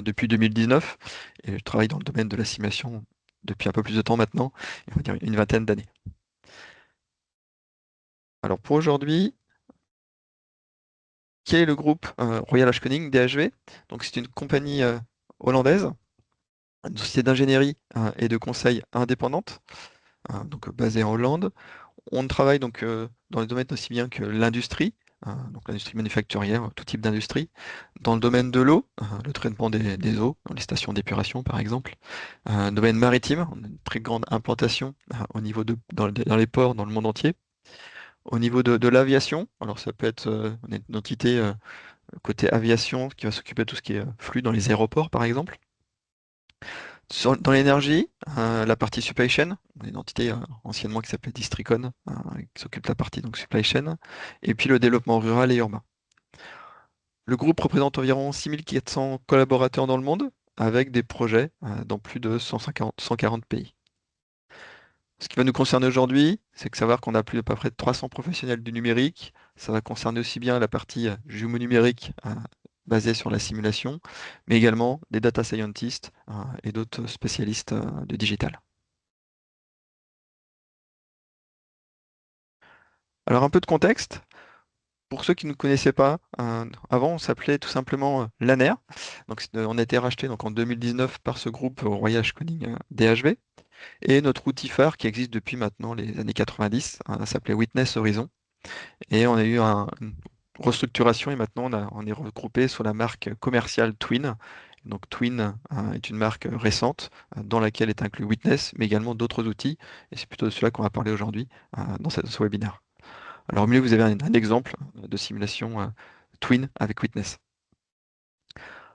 depuis 2019 et je travaille dans le domaine de la simulation depuis un peu plus de temps maintenant, on va dire une vingtaine d'années. Alors pour aujourd'hui, qui est le groupe Royal Haskoning DHV? Donc c'est une compagnie hollandaise, une société d'ingénierie et de conseil indépendante, donc basée en Hollande. On travaille donc dans les domaines aussi bien que l'industrie, donc l'industrie manufacturière, tout type d'industrie. Dans le domaine de l'eau, le traitement des eaux, dans les stations d'épuration par exemple. Domaine maritime, on a une très grande implantation au niveau dans les ports dans le monde entier. Au niveau de l'aviation, alors ça peut être on est une entité côté aviation qui va s'occuper de tout ce qui est flux dans les aéroports par exemple. Dans l'énergie, la partie supply chain, on a une entité anciennement qui s'appelait Districon, qui s'occupe de la partie donc supply chain, et puis le développement rural et urbain. Le groupe représente environ 6400 collaborateurs dans le monde, avec des projets dans plus de 140 pays. Ce qui va nous concerner aujourd'hui, c'est que savoir qu'on a plus de peu près de 300 professionnels du numérique. Ça va concerner aussi bien la partie jumeau numérique basée sur la simulation, mais également des data scientists et d'autres spécialistes de digital. Alors un peu de contexte, pour ceux qui ne nous connaissaient pas, avant on s'appelait tout simplement l'ANER. Donc on a été racheté donc, en 2019 par ce groupe Royal Haskoning DHV. Et notre outil phare qui existe depuis maintenant les années 90, s'appelait Witness Horizon. Et on a eu une restructuration et maintenant on est regroupé sur la marque commerciale Twin. Donc Twin est une marque récente dans laquelle est inclus Witness, mais également d'autres outils. Et c'est plutôt de cela qu'on va parler aujourd'hui dans ce webinaire. Alors au milieu, vous avez un exemple de simulation Twin avec Witness.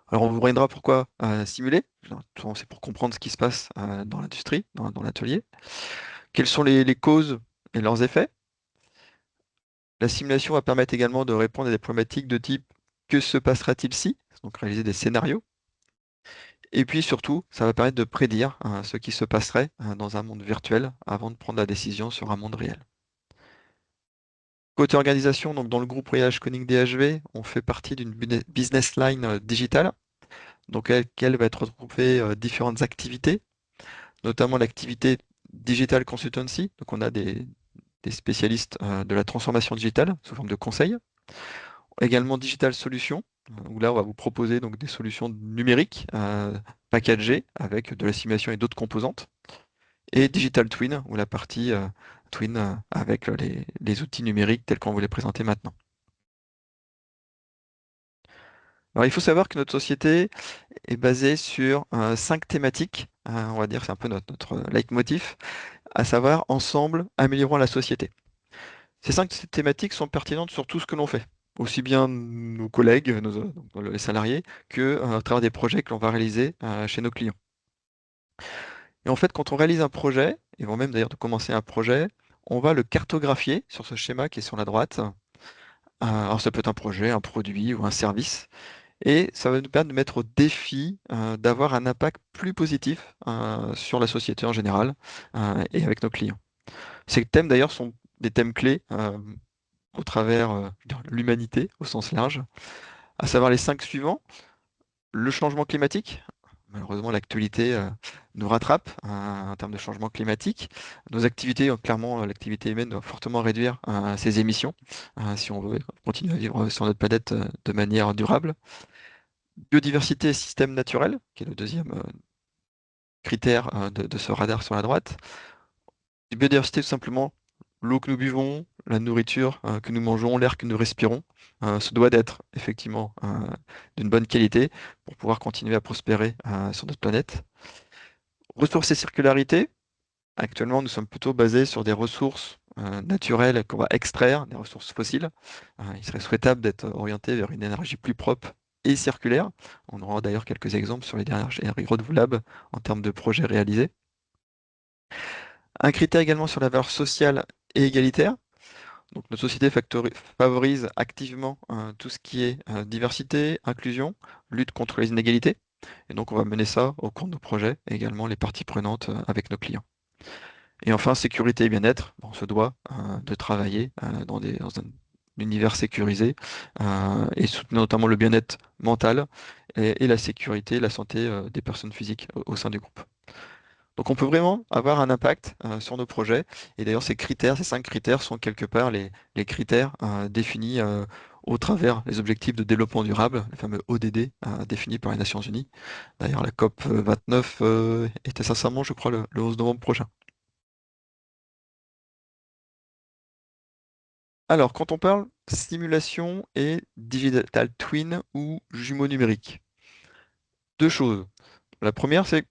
Alors on vous reviendra pourquoi simuler. Souvent, c'est pour comprendre ce qui se passe dans l'industrie, dans l'atelier. Quelles sont les causes et leurs effets? La simulation va permettre également de répondre à des problématiques de type que se passera-t-il si? Donc réaliser des scénarios. Et puis surtout, ça va permettre de prédire ce qui se passerait dans un monde virtuel avant de prendre la décision sur un monde réel. Côté organisation, donc dans le groupe Royal Haskoning DHV, on fait partie d'une business line digitale, donc elle va être regroupée différentes activités, notamment l'activité Digital Consultancy. Donc on a des spécialistes de la transformation digitale sous forme de conseils. Également Digital Solutions, où là on va vous proposer donc des solutions numériques packagées avec de la simulation et d'autres composantes. Et Digital Twin, où la partie Twin avec les outils numériques tels qu'on vous les présenter maintenant. Alors il faut savoir que notre société est basée sur 5 thématiques, on va dire c'est un peu notre leitmotiv, à savoir ensemble améliorons la société. Ces 5 thématiques sont pertinentes sur tout ce que l'on fait, aussi bien nos collègues, donc les salariés, que à travers des projets que l'on va réaliser chez nos clients. Et en fait, quand on réalise un projet, et avant même d'ailleurs de commencer un projet, on va le cartographier sur ce schéma qui est sur la droite. Alors ça peut être un projet, un produit ou un service. Et ça va nous permettre de mettre au défi d'avoir un impact plus positif sur la société en général et avec nos clients. Ces thèmes d'ailleurs sont des thèmes clés au travers de l'humanité au sens large, à savoir les 5 suivants. Le changement climatique. Malheureusement, l'actualité nous rattrape en termes de changement climatique. Nos activités, clairement, l'activité humaine doit fortement réduire ses émissions si on veut continuer à vivre sur notre planète de manière durable. Biodiversité et système naturel, qui est le deuxième critère de ce radar sur la droite. Biodiversité, tout simplement, l'eau que nous buvons, la nourriture que nous mangeons, l'air que nous respirons, se doit d'être effectivement d'une bonne qualité pour pouvoir continuer à prospérer sur notre planète. Ressources et circularité. Actuellement, nous sommes plutôt basés sur des ressources naturelles qu'on va extraire, des ressources fossiles. Il serait souhaitable d'être orienté vers une énergie plus propre et circulaire. On aura d'ailleurs quelques exemples sur les dernières énergies renouvelables en termes de projets réalisés. Un critère également sur la valeur sociale et égalitaire. Donc notre société favorise activement tout ce qui est diversité, inclusion, lutte contre les inégalités. Et donc on va mener ça au cours de nos projets et également les parties prenantes avec nos clients. Et enfin, sécurité et bien-être. On se doit de travailler dans un univers sécurisé et soutenir notamment le bien-être mental et la sécurité, la santé des personnes physiques au sein du groupe. Donc on peut vraiment avoir un impact sur nos projets. Et d'ailleurs, ces critères, ces 5 critères sont quelque part les critères définis au travers les objectifs de développement durable, les fameux ODD définis par les Nations Unies. D'ailleurs, la COP 29 était sincèrement, je crois, le 11 novembre prochain. Alors, quand on parle simulation et digital twin ou jumeaux numériques, deux choses. La première, c'est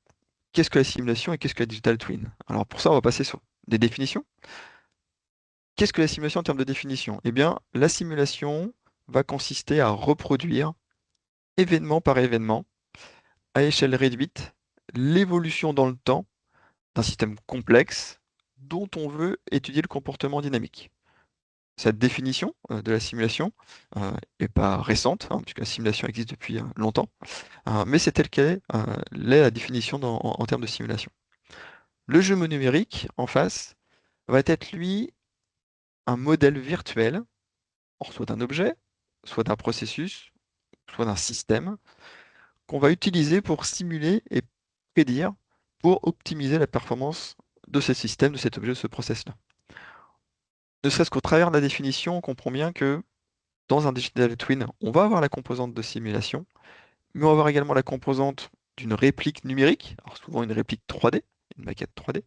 qu'est-ce que la simulation et qu'est-ce que la digital twin? Alors pour ça, on va passer sur des définitions. Qu'est-ce que la simulation en termes de définition? Eh bien, la simulation va consister à reproduire, événement par événement, à échelle réduite, l'évolution dans le temps d'un système complexe dont on veut étudier le comportement dynamique. Cette définition de la simulation n'est pas récente, hein, puisque la simulation existe depuis longtemps, mais c'est telle qu'elle est, l'est la définition en termes de simulation. Le jeu numérique, en face, va être, lui, un modèle virtuel, soit d'un objet, soit d'un processus, soit d'un système, qu'on va utiliser pour simuler et prédire, pour optimiser la performance de ce système, de cet objet, de ce process-là. Ne serait-ce qu'au travers de la définition, on comprend bien que dans un digital twin, on va avoir la composante de simulation, mais on va avoir également la composante d'une réplique numérique, alors souvent une réplique 3D, une maquette 3D.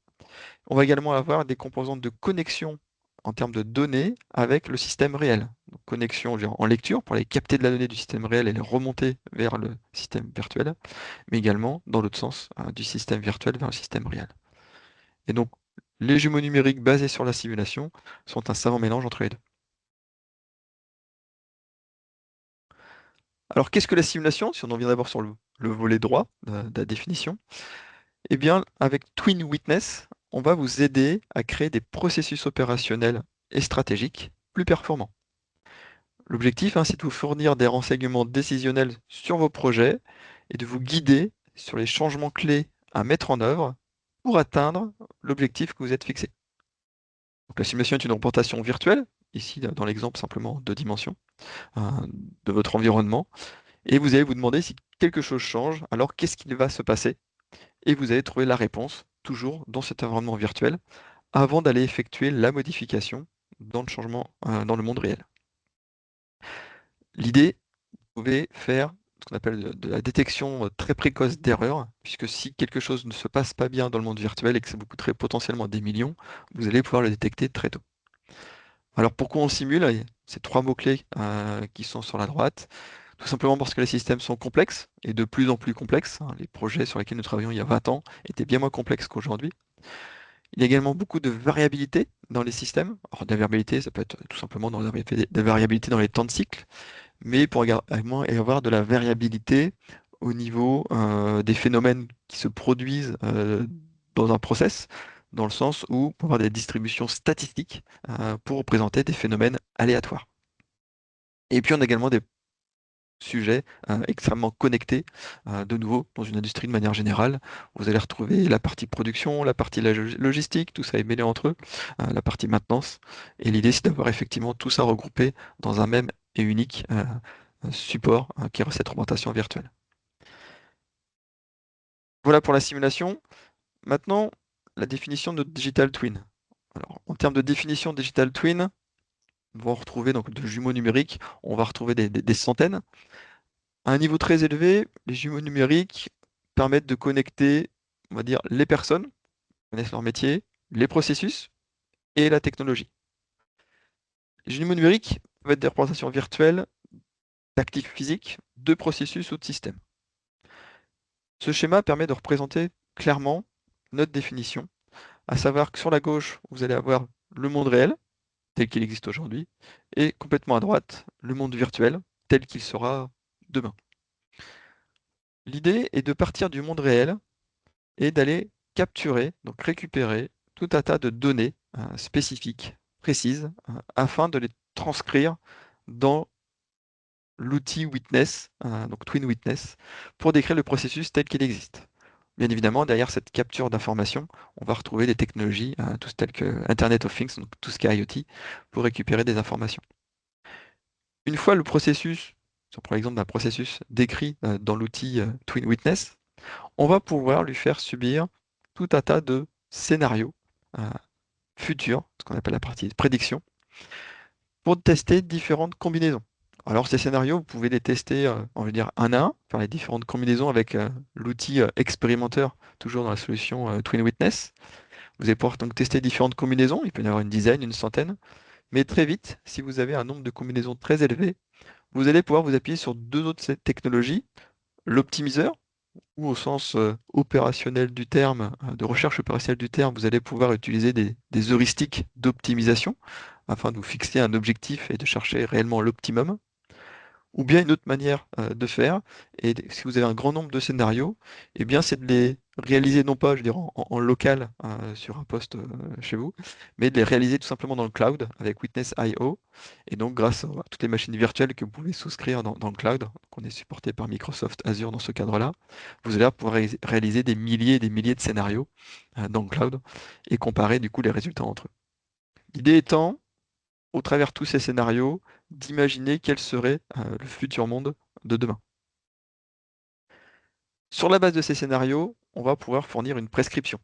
On va également avoir des composantes de connexion en termes de données avec le système réel. Donc, connexion, je veux dire, en lecture pour aller capter de la donnée du système réel et les remonter vers le système virtuel, mais également dans l'autre sens, du système virtuel vers le système réel. Et donc, les jumeaux numériques basés sur la simulation sont un savant mélange entre les deux. Alors, qu'est-ce que la simulation? Si on en vient d'abord sur le volet droit de la définition, eh bien, avec Twin Witness, on va vous aider à créer des processus opérationnels et stratégiques plus performants. L'objectif, hein, c'est de vous fournir des renseignements décisionnels sur vos projets et de vous guider sur les changements clés à mettre en œuvre pour atteindre l'objectif que vous êtes fixé. Donc, la simulation est une représentation virtuelle, ici dans l'exemple simplement de dimension, de votre environnement, et vous allez vous demander si quelque chose change, alors qu'est-ce qu'il va se passer? Et vous allez trouver la réponse, toujours dans cet environnement virtuel, avant d'aller effectuer la modification dans le changement, dans le monde réel. L'idée, vous pouvez faire ce qu'on appelle de la détection très précoce d'erreurs, puisque si quelque chose ne se passe pas bien dans le monde virtuel et que ça vous coûterait potentiellement des millions, vous allez pouvoir le détecter très tôt. Alors pourquoi on simule? Ces 3 mots-clés qui sont sur la droite. Tout simplement parce que les systèmes sont complexes et de plus en plus complexes, hein. Les projets sur lesquels nous travaillions il y a 20 ans étaient bien moins complexes qu'aujourd'hui. Il y a également beaucoup de variabilité dans les systèmes. Alors, de la variabilité, ça peut être tout simplement des variabilités dans les temps de cycle, mais pour également y avoir de la variabilité au niveau des phénomènes qui se produisent dans un process, dans le sens où on peut avoir des distributions statistiques pour représenter des phénomènes aléatoires. Et puis on a également des sujets extrêmement connectés, de nouveau dans une industrie de manière générale. Vous allez retrouver la partie production, la partie logistique, tout ça est mêlé entre eux, la partie maintenance. Et l'idée, c'est d'avoir effectivement tout ça regroupé dans un même et unique support qui est cette représentation virtuelle. Voilà pour la simulation. Maintenant, la définition de notre digital twin. Alors, en termes de définition digital twin, on va retrouver donc de jumeaux numériques, on va retrouver des centaines. À un niveau très élevé, les jumeaux numériques permettent de connecter, on va dire, les personnes qui connaissent leur métier, les processus et la technologie. Les jumeaux numériques peuvent être des représentations virtuelles d'actifs physiques, de processus ou de systèmes. Ce schéma permet de représenter clairement notre définition, à savoir que sur la gauche, vous allez avoir le monde réel, tel qu'il existe aujourd'hui, et complètement à droite, le monde virtuel, tel qu'il sera demain. L'idée est de partir du monde réel et d'aller capturer, donc récupérer tout un tas de données spécifiques, précises, afin de les transcrire dans l'outil Witness, donc Twin Witness, pour décrire le processus tel qu'il existe. Bien évidemment, derrière cette capture d'informations, on va retrouver des technologies, telles que Internet of Things, donc tout ce qui est IoT, pour récupérer des informations. Une fois le processus, si on prend l'exemple d'un processus décrit dans l'outil Twin Witness, on va pouvoir lui faire subir tout un tas de scénarios euh, futurs, ce qu'on appelle la partie prédiction, pour tester différentes combinaisons. Alors ces scénarios, vous pouvez les tester, on va dire un à un, faire les différentes combinaisons avec l'outil expérimenteur, toujours dans la solution Twin Witness. Vous allez pouvoir donc tester différentes combinaisons, il peut y en avoir une dizaine, une centaine, mais très vite, si vous avez un nombre de combinaisons très élevé, vous allez pouvoir vous appuyer sur deux autres technologies, l'optimiseur, ou au sens opérationnel du terme, de recherche opérationnelle du terme, vous allez pouvoir utiliser des heuristiques d'optimisation afin de vous fixer un objectif et de chercher réellement l'optimum. Ou bien une autre manière de faire, et si vous avez un grand nombre de scénarios, eh bien c'est de les réaliser non pas, je veux dire, en local sur un poste chez vous, mais de les réaliser tout simplement dans le cloud avec Witness.io. Et donc grâce à toutes les machines virtuelles que vous pouvez souscrire dans le cloud, qu'on est supporté par Microsoft Azure dans ce cadre-là, vous allez pouvoir réaliser des milliers et des milliers de scénarios dans le cloud et comparer du coup les résultats entre eux. L'idée étant, au travers de tous ces scénarios, d'imaginer quel serait le futur monde de demain. Sur la base de ces scénarios, on va pouvoir fournir une prescription.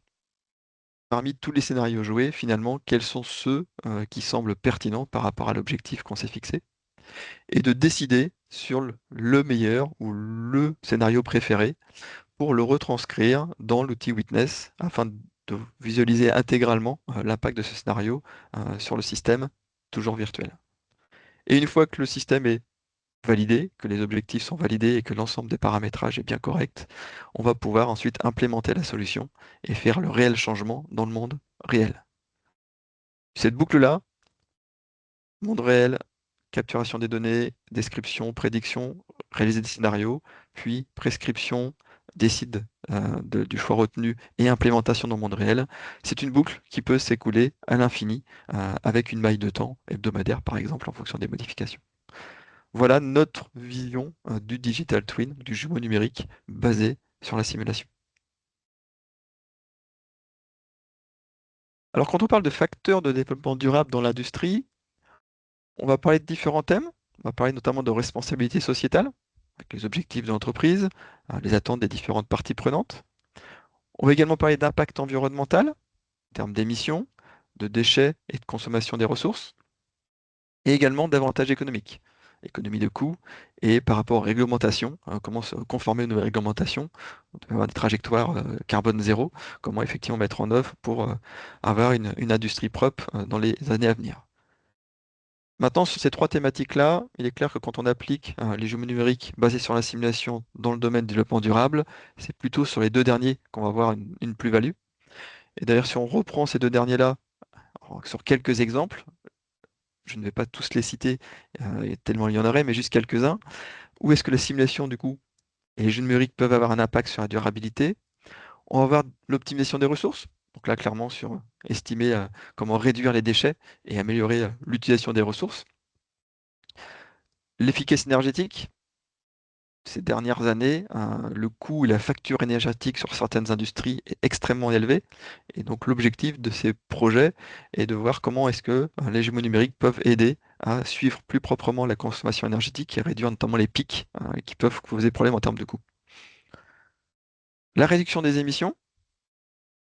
Parmi tous les scénarios joués, finalement, quels sont ceux qui semblent pertinents par rapport à l'objectif qu'on s'est fixé, et de décider sur le meilleur ou le scénario préféré pour le retranscrire dans l'outil Witness afin de visualiser intégralement l'impact de ce scénario sur le système, toujours virtuel. Et une fois que le système est validé, que les objectifs sont validés et que l'ensemble des paramétrages est bien correct, on va pouvoir ensuite implémenter la solution et faire le réel changement dans le monde réel. Cette boucle-là, monde réel, capturation des données, description, prédiction, réaliser des scénarios, puis prescription, décide du choix retenu et implémentation dans le monde réel, c'est une boucle qui peut s'écouler à l'infini avec une maille de temps hebdomadaire par exemple en fonction des modifications. Voilà notre vision du digital twin, du jumeau numérique basé sur la simulation. Alors quand on parle de facteurs de développement durable dans l'industrie, on va parler de différents thèmes. On va parler notamment de responsabilité sociétale, avec les objectifs de l'entreprise, les attentes des différentes parties prenantes. On va également parler d'impact environnemental, en termes d'émissions, de déchets et de consommation des ressources, et également d'avantages économiques, économie de coûts, et par rapport aux réglementations, comment se conformer aux nouvelles réglementations, on peut avoir des trajectoires carbone zéro, comment effectivement mettre en œuvre pour avoir une industrie propre dans les années à venir. Maintenant, sur ces trois thématiques-là, il est clair que quand on applique les jumeaux numériques basés sur la simulation dans le domaine du développement durable, c'est plutôt sur les deux derniers qu'on va avoir une plus-value. Et d'ailleurs, si on reprend ces deux derniers-là sur quelques exemples, je ne vais pas tous les citer, tellement il y en aurait, mais juste quelques-uns. Où est-ce que la simulation, du coup, et les jeux numériques peuvent avoir un impact sur la durabilité? On va avoir l'optimisation des ressources. Donc là, clairement, sur estimer comment réduire les déchets et améliorer l'utilisation des ressources. L'efficacité énergétique. Ces dernières années, le coût et la facture énergétique sur certaines industries est extrêmement élevé. Et donc l'objectif de ces projets est de voir comment est-ce que les jumeaux numériques peuvent aider à suivre plus proprement la consommation énergétique et réduire notamment les pics qui peuvent causer problème en termes de coût. La réduction des émissions,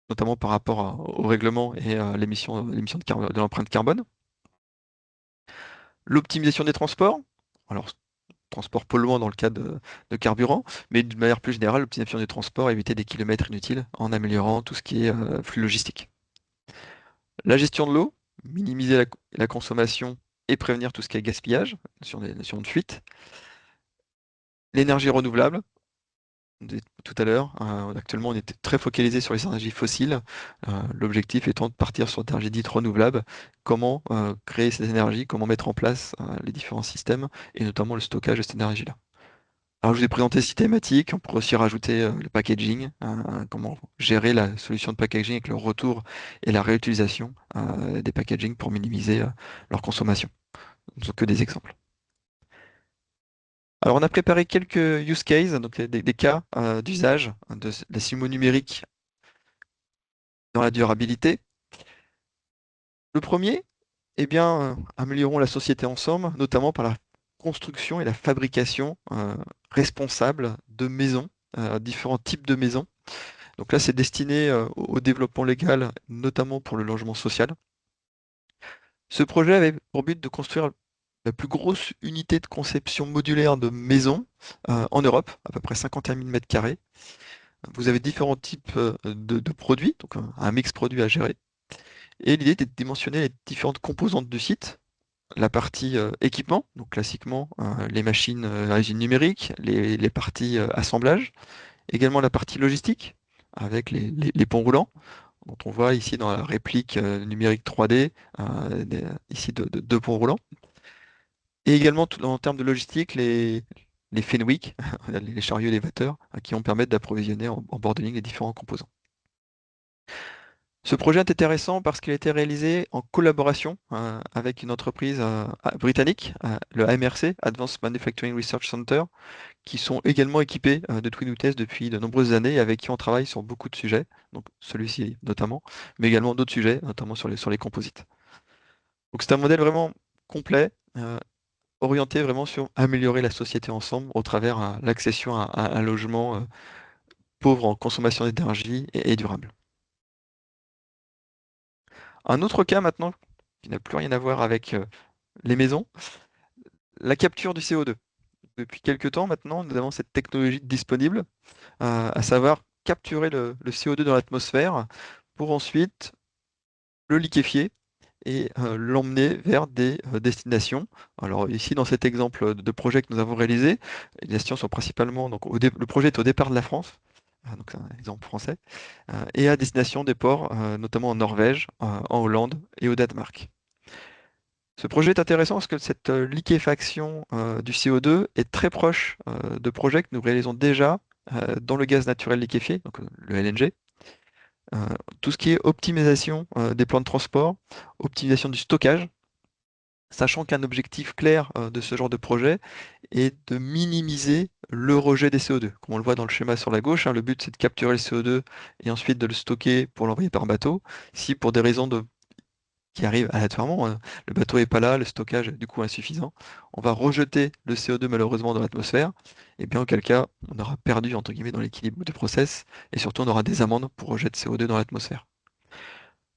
notamment par rapport au règlement et à l'émission de l'empreinte carbone. L'optimisation des transports. Alors, transport polluant dans le cas de carburant, mais d'une manière plus générale, l'optimisation des transports, éviter des kilomètres inutiles en améliorant tout ce qui est flux logistique. La gestion de l'eau, minimiser la consommation et prévenir tout ce qui est gaspillage, sur des notions de fuite. L'énergie renouvelable, on disait tout à l'heure, actuellement on est très focalisé sur les énergies fossiles, l'objectif étant de partir sur des énergies dites renouvelables, comment créer cette énergie, comment mettre en place les différents systèmes, et notamment le stockage de cette énergie-là. Alors, je vous ai présenté 6 thématiques. On pourrait aussi rajouter le packaging, comment gérer la solution de packaging avec le retour et la réutilisation des packaging pour minimiser leur consommation. Ce ne sont que des exemples. Alors, on a préparé quelques use cases, donc des cas d'usage de la simulation numérique dans la durabilité. Le premier, eh bien, améliorons la société ensemble, notamment par la construction et la fabrication responsable de maisons, différents types de maisons. Donc là, c'est destiné au développement légal, notamment pour le logement social. Ce projet avait pour but de construire la plus grosse unité de conception modulaire de maisons en Europe, à peu près 51 000 mètres carrés. Vous avez différents types de produits, donc un mix produit à gérer. Et l'idée était de dimensionner les différentes composantes du site. La partie équipement, donc classiquement les machines à usine numérique, les parties assemblage, également la partie logistique avec les ponts roulants, dont on voit ici dans la réplique numérique 3D, ici de deux ponts roulants. Et également en termes de logistique, les Fenwick, les chariots élévateurs, qui vont permettre d'approvisionner en bordeling les différents composants. Ce projet est intéressant parce qu'il a été réalisé en collaboration avec une entreprise britannique, le AMRC, Advanced Manufacturing Research Center, qui sont également équipés de Twin Test depuis de nombreuses années et avec qui on travaille sur beaucoup de sujets, donc celui-ci notamment, mais également d'autres sujets, notamment sur les composites. Donc c'est un modèle vraiment complet, orienté vraiment sur améliorer la société ensemble au travers l'accession à un logement pauvre en consommation d'énergie et durable. Un autre cas maintenant, qui n'a plus rien à voir avec les maisons, la capture du CO2. Depuis quelques temps maintenant, nous avons cette technologie disponible, à savoir capturer le CO2 dans l'atmosphère pour ensuite le liquéfier et l'emmener vers des destinations. Alors ici, dans cet exemple de projet que nous avons réalisé, les destinations sont principalement, donc le projet est au départ de la France, donc c'est un exemple français, et à destination des ports, notamment en Norvège, en Hollande et au Danemark. Ce projet est intéressant parce que cette liquéfaction du CO2 est très proche de projets que nous réalisons déjà dans le gaz naturel liquéfié, donc le LNG. Euh, tout ce qui est optimisation des plans de transport, optimisation du stockage, sachant qu'un objectif clair de ce genre de projet est de minimiser le rejet des CO2. Comme on le voit dans le schéma sur la gauche, hein, le but c'est de capturer le CO2 et ensuite de le stocker pour l'envoyer par bateau. Si pour des raisons qui arrivent aléatoirement, le bateau n'est pas là, le stockage est du coup insuffisant, on va rejeter le CO2 malheureusement dans l'atmosphère, et bien auquel cas on aura perdu entre guillemets dans l'équilibre du process, et surtout on aura des amendes pour rejet de CO2 dans l'atmosphère.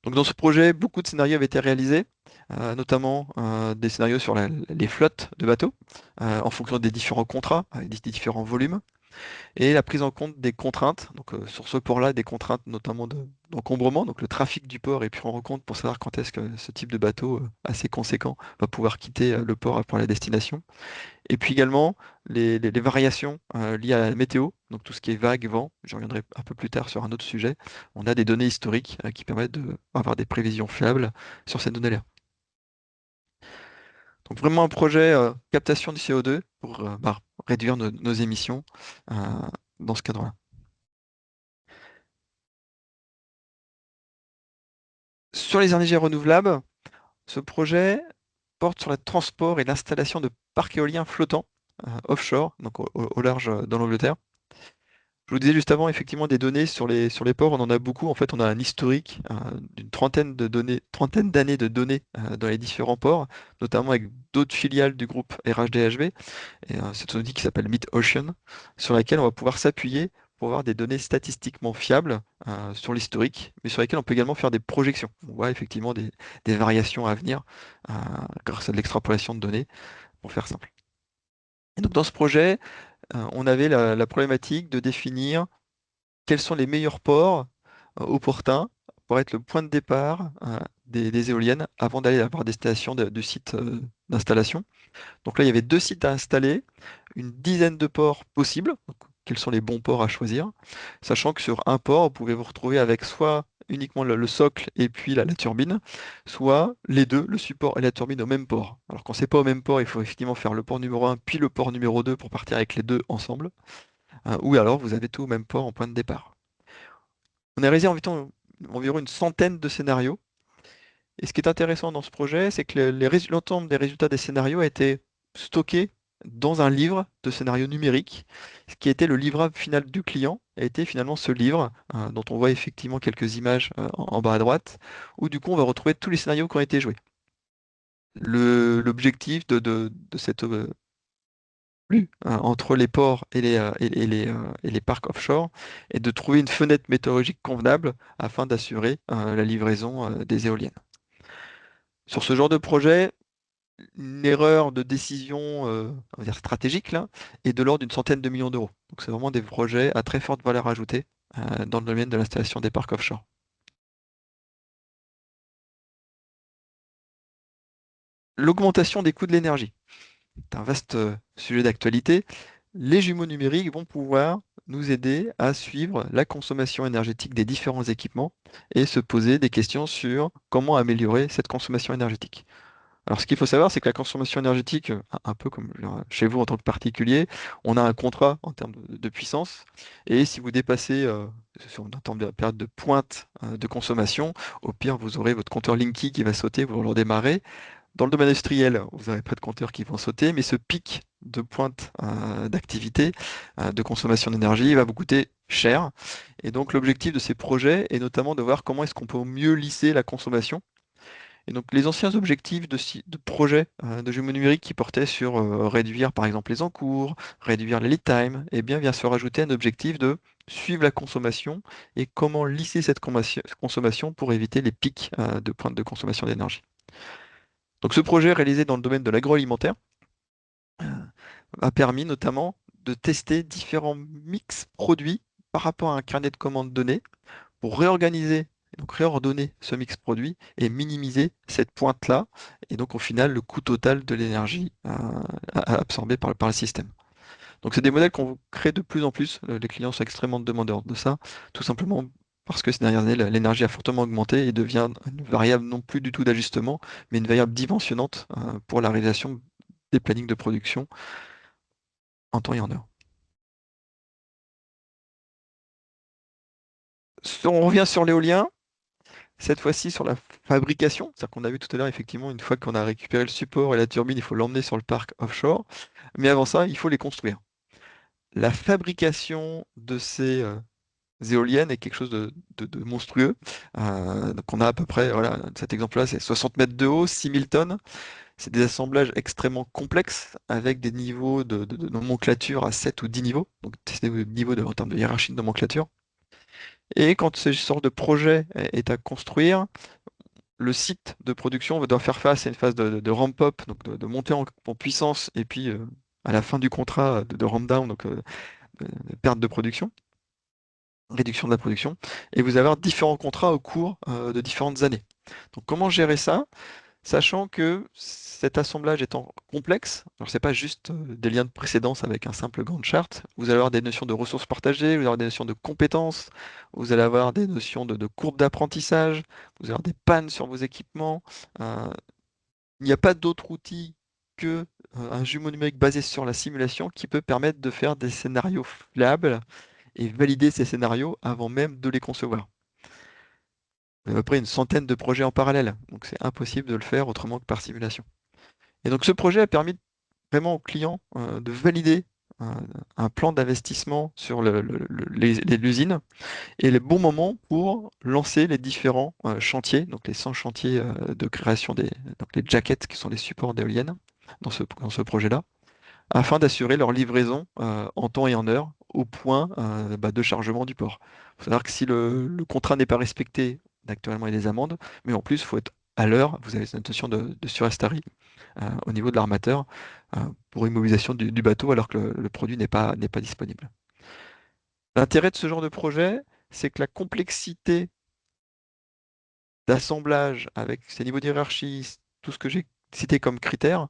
Donc dans ce projet, beaucoup de scénarios avaient été réalisés, notamment des scénarios sur les flottes de bateaux, en fonction des différents contrats, avec des différents volumes, et la prise en compte des contraintes. Donc sur ce port-là, des contraintes notamment d'encombrement, donc le trafic du port est pris en compte pour savoir quand est-ce que ce type de bateau assez conséquent va pouvoir quitter le port pour la destination. Et puis également les variations liées à la météo, donc tout ce qui est vague, vent, je reviendrai un peu plus tard sur un autre sujet. On a des données historiques qui permettent d'avoir des prévisions fiables sur ces données-là. Donc vraiment un projet captation du CO2 pour réduire nos émissions euh, dans ce cadre-là. Sur les énergies renouvelables, ce projet porte sur le transport et l'installation de parcs éoliens flottants offshore, donc au large dans l'Angleterre. Je vous disais juste avant, effectivement, des données sur les ports, on en a beaucoup. En fait, on a un historique d'une trentaine d'années de données dans les différents ports, notamment avec d'autres filiales du groupe RHDHV, et c'est un outil qui s'appelle MidOcean, sur laquelle on va pouvoir s'appuyer pour avoir des données statistiquement fiables sur l'historique, mais sur lesquelles on peut également faire des projections. On voit effectivement des variations à venir euh, grâce à de l'extrapolation de données, pour faire simple. Et donc dans ce projet, on avait la problématique de définir quels sont les meilleurs ports opportuns pour être le point de départ des éoliennes avant d'aller avoir des stations de sites d'installation. Donc là, il y avait deux sites à installer, une dizaine de ports possibles. Donc, quels sont les bons ports à choisir? Sachant que sur un port, vous pouvez vous retrouver avec soit uniquement le socle et puis la turbine, soit les deux, le support et la turbine au même port. Alors quand c'est pas au même port, il faut effectivement faire le port numéro 1 puis le port numéro 2 pour partir avec les deux ensemble. Ou alors vous avez tout au même port en point de départ. On a réalisé environ une centaine de scénarios. Et ce qui est intéressant dans ce projet, c'est que l'ensemble des résultats des scénarios a été stocké dans un livre de scénarios numériques. Ce qui était le livrable final du client a été finalement ce livre, dont on voit effectivement quelques images en bas à droite, où du coup on va retrouver tous les scénarios qui ont été joués. L'objectif de cette flux entre les ports et les parcs offshore et de trouver une fenêtre météorologique convenable afin d'assurer la livraison des éoliennes. Sur ce genre de projet, une erreur de décision on va dire stratégique là, est de l'ordre d'une centaine de millions d'euros. Donc c'est vraiment des projets à très forte valeur ajoutée dans le domaine de l'installation des parcs offshore. L'augmentation des coûts de l'énergie. C'est un vaste sujet d'actualité. Les jumeaux numériques vont pouvoir nous aider à suivre la consommation énergétique des différents équipements et se poser des questions sur comment améliorer cette consommation énergétique. Alors, ce qu'il faut savoir, c'est que la consommation énergétique, un peu comme chez vous en tant que particulier, on a un contrat en termes de puissance. Et si vous dépassez, sur une période de pointe de consommation, au pire, vous aurez votre compteur Linky qui va sauter, vous le redémarrez. Dans le domaine industriel, vous n'aurez pas de compteurs qui vont sauter, mais ce pic de pointe d'activité, de consommation d'énergie, va vous coûter cher. Et donc, l'objectif de ces projets est notamment de voir comment est-ce qu'on peut mieux lisser la consommation et donc, les anciens objectifs de projets de jumeaux numériques qui portaient sur réduire, par exemple, les encours, réduire les lead time, eh bien, vient se rajouter un objectif de suivre la consommation et comment lisser cette consommation pour éviter les pics de pointe de consommation d'énergie. Donc, ce projet réalisé dans le domaine de l'agroalimentaire euh, a permis notamment de tester différents mix produits par rapport à un carnet de commandes donné pour réorganiser, et donc réordonner ce mix produit et minimiser cette pointe-là, et donc au final le coût total de l'énergie absorbée par le système. Donc c'est des modèles qu'on crée de plus en plus, les clients sont extrêmement demandeurs de ça, tout simplement parce que ces dernières années, l'énergie a fortement augmenté et devient une variable non plus du tout d'ajustement, mais une variable dimensionnante pour la réalisation des plannings de production en temps et en heure. On revient sur l'éolien. Cette fois-ci sur la fabrication, c'est-à-dire qu'on a vu tout à l'heure, effectivement, une fois qu'on a récupéré le support et la turbine, il faut l'emmener sur le parc offshore. Mais avant ça, il faut les construire. La fabrication de ces éoliennes est quelque chose de monstrueux. Donc on a à peu près, voilà, cet exemple-là, c'est 60 mètres de haut, 6000 tonnes. C'est des assemblages extrêmement complexes avec des niveaux de nomenclature à 7 ou 10 niveaux. Donc c'est des niveaux en termes de hiérarchie de nomenclature. Et quand ce genre de projet est à construire, le site de production doit faire face à une phase de ramp-up, donc de montée en puissance, et puis à la fin du contrat de ramp-down, donc de perte de production, réduction de la production, et vous avez différents contrats au cours de différentes années. Donc comment gérer ça, sachant que cet assemblage étant complexe, alors c'est pas juste des liens de précédence avec un simple Gantt chart, vous allez avoir des notions de ressources partagées, vous allez avoir des notions de compétences, vous allez avoir des notions de courbe d'apprentissage, vous allez avoir des pannes sur vos équipements, euh, il n'y a pas d'autre outil que un jumeau numérique basé sur la simulation qui peut permettre de faire des scénarios fiables et valider ces scénarios avant même de les concevoir. On a à peu près une centaine de projets en parallèle, donc c'est impossible de le faire autrement que par simulation. Et donc ce projet a permis vraiment aux clients de valider un, un plan d'investissement sur l'usine et les bons moments pour lancer les différents chantiers, donc les 100 chantiers de création donc les jackets qui sont les supports d'éoliennes dans ce projet-là, afin d'assurer leur livraison en temps et en heure au point de chargement du port. Il faut savoir que si le contrat n'est pas respecté, actuellement il y a des amendes, mais en plus il faut être à l'heure, vous avez cette notion de surestarie au niveau de l'armateur pour immobilisation du bateau alors que le produit n'est pas disponible. L'intérêt de ce genre de projet, c'est que la complexité d'assemblage avec ces niveaux d'hierarchie, tout ce que j'ai cité comme critères,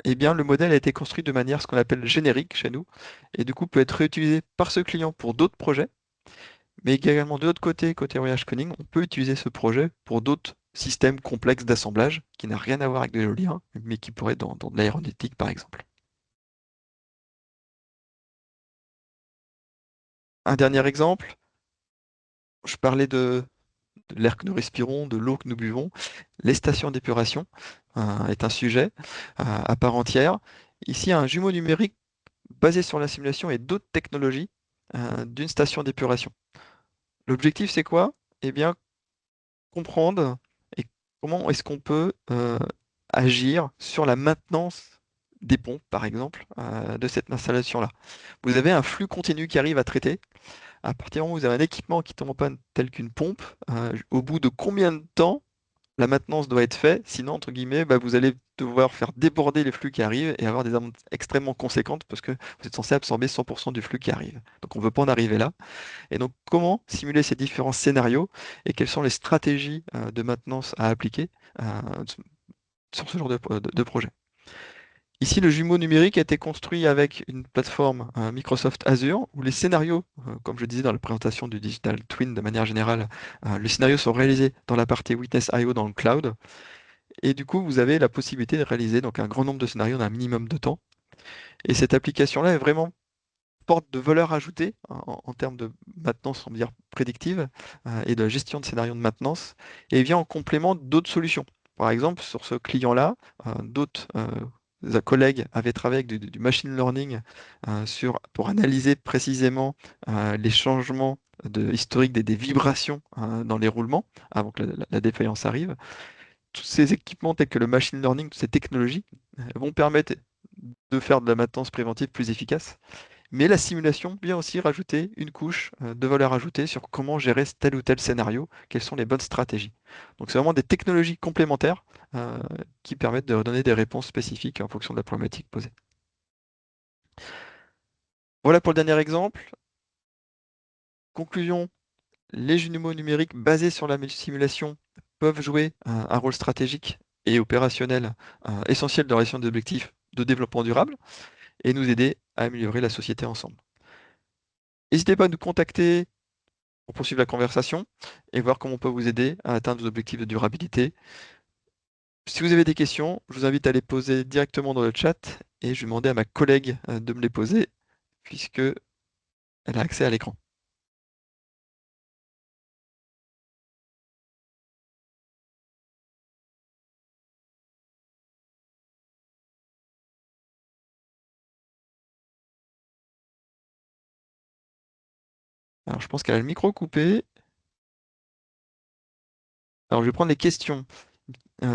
eh bien, le modèle a été construit de manière ce qu'on appelle générique chez nous, et du coup peut être réutilisé par ce client pour d'autres projets, mais également de l'autre côté, côté voyage Koning, on peut utiliser ce projet pour d'autres systèmes complexes d'assemblage qui n'a rien à voir avec de l'éolien, mais qui pourraient être dans de l'aéronautique par exemple. Un dernier exemple, je parlais de l'air que nous respirons, de l'eau que nous buvons. Les stations d'épuration est un sujet à part entière. Ici, un jumeau numérique basé sur la simulation et d'autres technologies d'une station d'épuration. L'objectif, c'est quoi? Eh bien, comprendre et comment est-ce qu'on peut agir sur la maintenance des pompes, par exemple, de cette installation-là. Vous avez un flux continu qui arrive à traiter. À partir du moment où vous avez un équipement qui tombe en panne, tel qu'une pompe, au bout de combien de temps la maintenance doit être faite, sinon, entre guillemets, bah, vous allez devoir faire déborder les flux qui arrivent et avoir des amendes extrêmement conséquentes parce que vous êtes censé absorber 100% du flux qui arrive. Donc on ne veut pas en arriver là. Et donc comment simuler ces différents scénarios et quelles sont les stratégies de maintenance à appliquer sur ce genre de projet. Ici, le jumeau numérique a été construit avec une plateforme Microsoft Azure où les scénarios, comme je disais dans la présentation du Digital Twin de manière générale, les scénarios sont réalisés dans la partie Witness.io dans le cloud. Et du coup, vous avez la possibilité de réaliser donc, un grand nombre de scénarios dans un minimum de temps. Et cette application-là est vraiment porte de valeur ajoutée en termes de maintenance, on va dire, prédictive et de gestion de scénarios de maintenance, et vient en complément d'autres solutions. Par exemple, sur ce client-là, d'autres collègues avaient travaillé avec du machine learning pour analyser précisément les changements historiques des vibrations dans les roulements avant que la défaillance arrive. Tous ces équipements tels que le machine learning, toutes ces technologies vont permettre de faire de la maintenance préventive plus efficace. Mais la simulation vient aussi rajouter une couche de valeur ajoutée sur comment gérer tel ou tel scénario, quelles sont les bonnes stratégies. Donc c'est vraiment des technologies complémentaires qui permettent de donner des réponses spécifiques en fonction de la problématique posée. Voilà pour le dernier exemple. Conclusion, les jumeaux numériques basés sur la simulation peuvent jouer un rôle stratégique et opérationnel essentiel dans la réalisation des objectifs de développement durable et nous aider à améliorer la société ensemble. N'hésitez pas à nous contacter pour poursuivre la conversation et voir comment on peut vous aider à atteindre vos objectifs de durabilité. Si vous avez des questions, je vous invite à les poser directement dans le chat et je vais demander à ma collègue de me les poser puisque elle a accès à l'écran. Alors je pense qu'elle a le micro coupé. Alors je vais prendre les questions.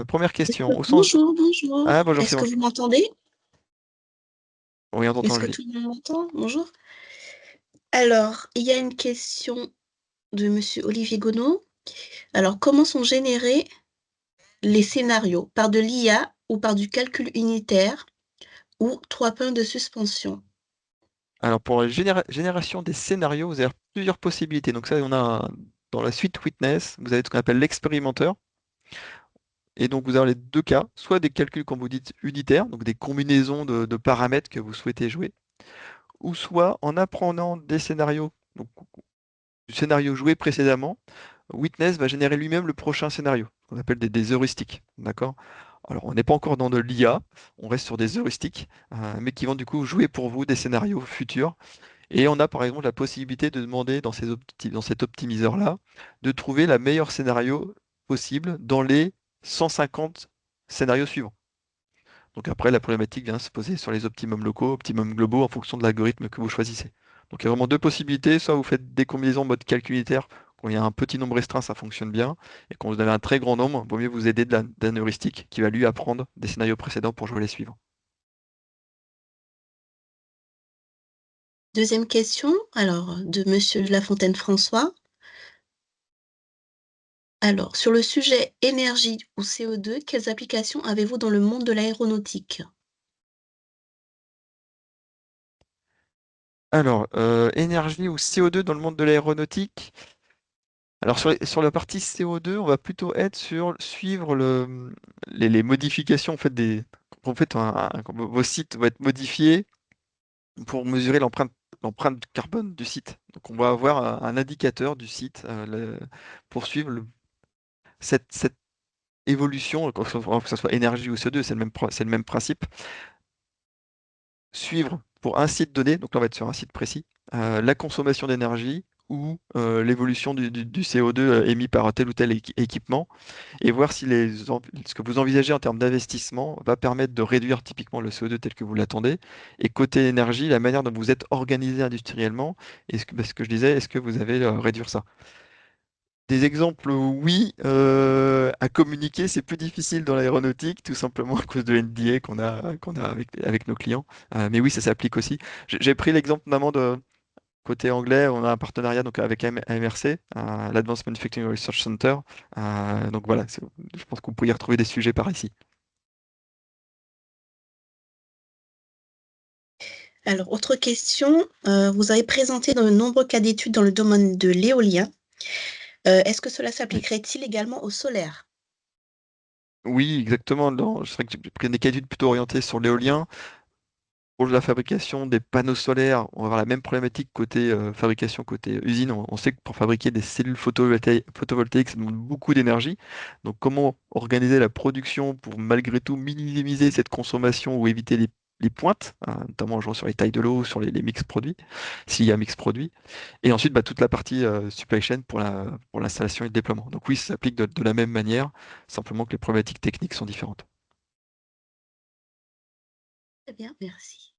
Première question, au sens... Bonjour, bonjour. Ah bonjour, c'est Est-ce bon. que vous m'entendez? Oui, on t'entend, Est-ce que Julie. tout le monde m'entend? Bonjour. Alors, il y a une question de monsieur Olivier Gonod. Alors, comment sont générés les scénarios? Par de l'IA ou par du calcul unitaire ou 3 points de suspension? Alors pour la génération des scénarios, vous avez plusieurs possibilités. Donc ça, dans la suite Witness, vous avez ce qu'on appelle l'expérimenteur. Et donc vous avez les deux cas, soit des calculs, comme vous dites, unitaires, donc des combinaisons de paramètres que vous souhaitez jouer, ou soit en apprenant des scénarios, donc du scénario joué précédemment, Witness va générer lui-même le prochain scénario, qu'on appelle des heuristiques, d'accord? Alors on n'est pas encore dans de l'IA, on reste sur des heuristiques, mais qui vont du coup jouer pour vous des scénarios futurs. Et on a par exemple la possibilité de demander dans cet optimiseur-là de trouver la meilleure scénario possible dans les 150 scénarios suivants. Donc après, la problématique vient se poser sur les optimums locaux, optimums globaux en fonction de l'algorithme que vous choisissez. Donc il y a vraiment deux possibilités, soit vous faites des combinaisons en mode calcul unitaire, quand il y a un petit nombre restreint, ça fonctionne bien, et quand vous avez un très grand nombre, il vaut mieux vous aider d'un heuristique qui va lui apprendre des scénarios précédents pour jouer les suivants. Deuxième question, alors de monsieur de La Fontaine François. Alors, sur le sujet énergie ou CO2, quelles applications avez-vous dans le monde de l'aéronautique? Alors, énergie ou CO2 dans le monde de l'aéronautique. Alors sur la partie CO2, on va plutôt être sur suivre les modifications en fait en fait vos sites vont être modifiés pour mesurer l'empreinte carbone du site. Donc on va avoir un indicateur du site pour suivre cette évolution, que ce soit énergie ou CO2, c'est le même principe. Suivre pour un site donné, donc là on va être sur un site précis, la consommation d'énergie ou l'évolution du CO2 émis par tel ou tel équipement et voir si ce que vous envisagez en termes d'investissement va permettre de réduire typiquement le CO2 tel que vous l'attendez. Et côté énergie, la manière dont vous êtes organisé industriellement, ce que je disais, est-ce que vous avez réduire ça? Des exemples, oui. À communiquer, c'est plus difficile dans l'aéronautique, tout simplement à cause de l'NDA qu'on a avec nos clients. Mais oui, ça s'applique aussi. J'ai pris l'exemple notamment de côté anglais, on a un partenariat donc avec AMRC, l'Advanced Manufacturing Research Center. Donc voilà, je pense que vous pourriez retrouver des sujets par ici. Alors, autre question, vous avez présenté de nombreux cas d'études dans le domaine de l'éolien. Est-ce que cela Oui, s'appliquerait-il également au solaire? oui, exactement. C'est vrai que j'ai pris des cas d'études plutôt orientés sur l'éolien. Pour la fabrication des panneaux solaires, on va avoir la même problématique côté fabrication, côté usine. On sait que pour fabriquer des cellules photovoltaïques, ça demande beaucoup d'énergie. Donc, comment organiser la production pour malgré tout minimiser cette consommation ou éviter les pointes, notamment en jouant sur les tailles de l'eau, sur les mix produits, s'il y a mix produit. Et ensuite, toute la partie supply chain pour l'installation et le déploiement. Donc oui, ça s'applique de la même manière, simplement que les problématiques techniques sont différentes. Très bien, merci.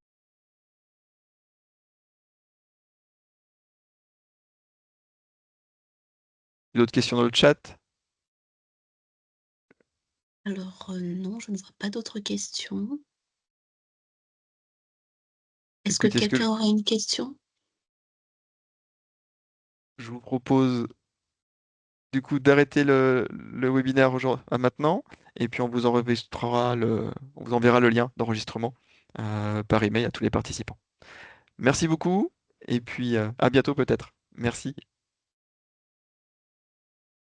D'autres questions dans le chat? Alors, non, je ne vois pas d'autres questions. Est-ce que Écoutez, ce que quelqu'un aurait une question? je vous propose du coup d'arrêter le webinaire maintenant, et puis on vous enverra le lien d'enregistrement par email à tous les participants. Merci beaucoup, et puis à bientôt peut-être. Merci.